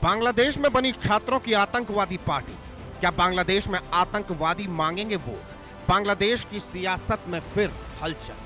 बांग्लादेश में बनी छात्रों की आतंकवादी पार्टी। क्या बांग्लादेश में आतंकवादी मांगेंगे वोट? बांग्लादेश की सियासत में फिर हलचल।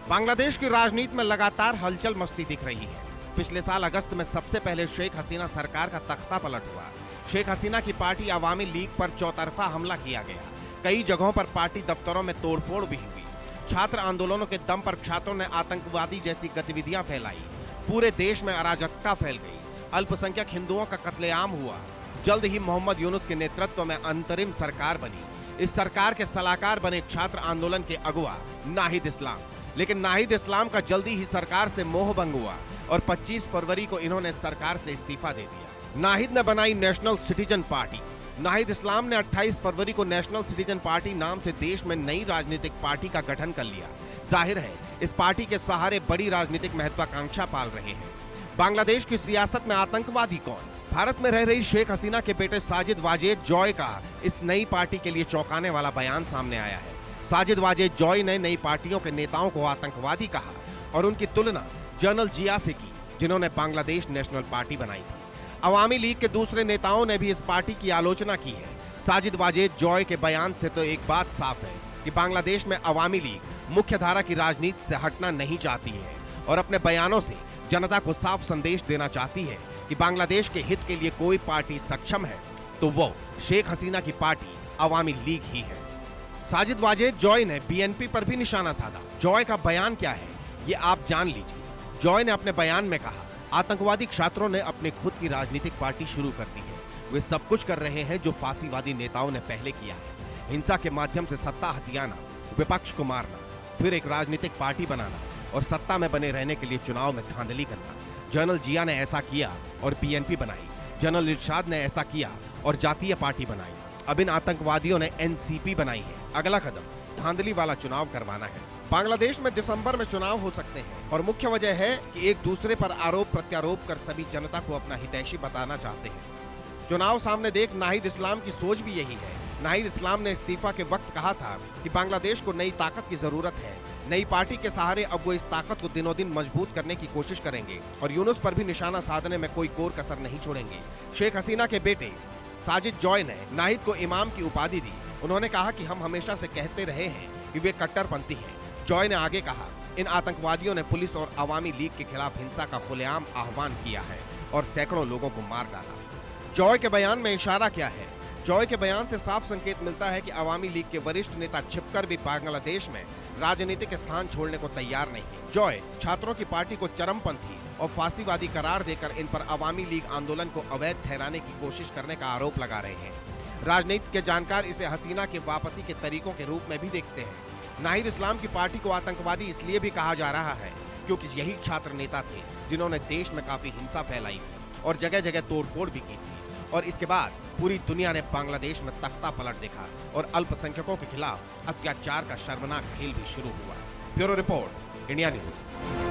बांग्लादेश की राजनीति में लगातार हलचल मस्ती दिख रही है। पिछले साल अगस्त में सबसे पहले शेख हसीना सरकार का तख्ता पलट हुआ। शेख हसीना की पार्टी अवामी लीग पर चौतरफा हमला किया गया। कई जगहों पर पार्टी दफ्तरों में तोड़फोड़ भी हुई। छात्र आंदोलनों के दम पर छात्रों ने आतंकवादी जैसी गतिविधियां फैलाई। पूरे देश में अराजकता फैल गई। अल्पसंख्यक हिंदुओं का कत्लेआम हुआ। जल्द ही मोहम्मद यूनुस के नेतृत्व में अंतरिम सरकार बनी। इस सरकार के सलाहकार बने छात्र आंदोलन के अगुवा नाहिद इस्लाम। लेकिन नाहिद इस्लाम का जल्दी ही सरकार से मोहभंग हुआ और 25 फरवरी को इन्होंने सरकार से इस्तीफा दे दिया। नाहिद ने बनाई नेशनल सिटीजन पार्टी। नाहिद इस्लाम ने 28 फरवरी को नेशनल सिटीजन पार्टी नाम से देश में नई राजनीतिक पार्टी का गठन कर लिया। जाहिर है इस पार्टी के सहारे बड़ी राजनीतिक महत्वाकांक्षा पाल रहे हैं। बांग्लादेश की सियासत में आतंकवादी कौन? भारत में रह रही शेख हसीना के बेटे साजिद वाजेद जॉय का इस नई पार्टी के लिए चौंकाने वाला बयान सामने आया है। साजिद वाजेद जॉय ने नई पार्टियों के नेताओं को आतंकवादी कहा और उनकी तुलना जनरल जिया से की, जिन्होंने बांग्लादेश नेशनल पार्टी बनाई थी। अवामी लीग के दूसरे नेताओं ने भी इस पार्टी की आलोचना की है। साजिद वाजेद जॉय के बयान से तो एक बात साफ है कि बांग्लादेश में अवामी लीग मुख्यधारा की राजनीति से हटना नहीं चाहती है और अपने बयानों से जनता को साफ संदेश देना चाहती है कि बांग्लादेश के हित के लिए कोई पार्टी सक्षम है तो वो शेख हसीना की पार्टी अवामी लीग ही है। साजिद वाजेद जॉय ने बीएनपी पर भी निशाना साधा। जॉय का बयान क्या है ये आप जान लीजिए। जॉय ने अपने बयान में कहा, आतंकवादी छात्रों ने अपनी खुद की राजनीतिक पार्टी शुरू कर दी है। वे सब कुछ कर रहे हैं जो फांसीवादी नेताओं ने पहले किया है। हिंसा के माध्यम से सत्ता हथियाना, विपक्ष को मारना, फिर एक राजनीतिक पार्टी बनाना और सत्ता में बने रहने के लिए चुनाव में धांधली करना। जनरल जिया ने ऐसा किया और बीएनपी बनाई। जनरल इरशाद ने ऐसा किया और जातीय पार्टी बनाई। अब इन आतंकवादियों ने एनसीपी बनाई है। अगला कदम धांधली वाला चुनाव करवाना है। बांग्लादेश में दिसंबर में चुनाव हो सकते हैं और मुख्य वजह है कि एक दूसरे पर आरोप प्रत्यारोप कर सभी जनता को अपना हितैषी बताना चाहते हैं। चुनाव सामने देख नाहिद इस्लाम की सोच भी यही है। नाहिद इस्लाम ने इस्तीफा के वक्त कहा था कि बांग्लादेश को नई ताकत की जरूरत है। नई पार्टी के सहारे अब वो इस ताकत को दिनों दिन मजबूत करने की कोशिश करेंगे और यूनुस पर भी निशाना साधने में कोई कोर कसर नहीं छोड़ेंगे। शेख हसीना के बेटे साजिद जॉय ने नाहिद को इमाम की उपाधि दी। उन्होंने कहा कि हम हमेशा से कहते रहे हैं कि वे कट्टरपंथी हैं। जॉय ने आगे कहा, इन आतंकवादियों ने पुलिस और अवामी लीग के खिलाफ हिंसा का खुलेआम आह्वान किया है और सैकड़ों लोगों को मार डाला। जॉय के बयान में इशारा क्या है? जॉय के बयान से साफ संकेत मिलता है कि अवामी लीग के वरिष्ठ नेता छिपकर भी बांग्लादेश में राजनीतिक स्थान छोड़ने को तैयार नहीं है। जॉय छात्रों की पार्टी को चरमपंथी और फांसीवादी करार देकर इन पर अवामी लीग आंदोलन को अवैध ठहराने की कोशिश करने का आरोप लगा रहे हैं। राजनीति के जानकार इसे हसीना के वापसी के तरीकों के रूप में भी देखते हैं। नाहिद इस्लाम की पार्टी को आतंकवादी इसलिए भी कहा जा रहा है क्योंकि यही छात्र नेता थे जिन्होंने देश में काफी हिंसा फैलाई थी और जगह जगह तोड़फोड़ भी की थी। और इसके बाद पूरी दुनिया ने बांग्लादेश में तख्ता पलट देखा और अल्पसंख्यकों के खिलाफ अत्याचार का शर्मनाक खेल भी शुरू हुआ। Bureau report, India news.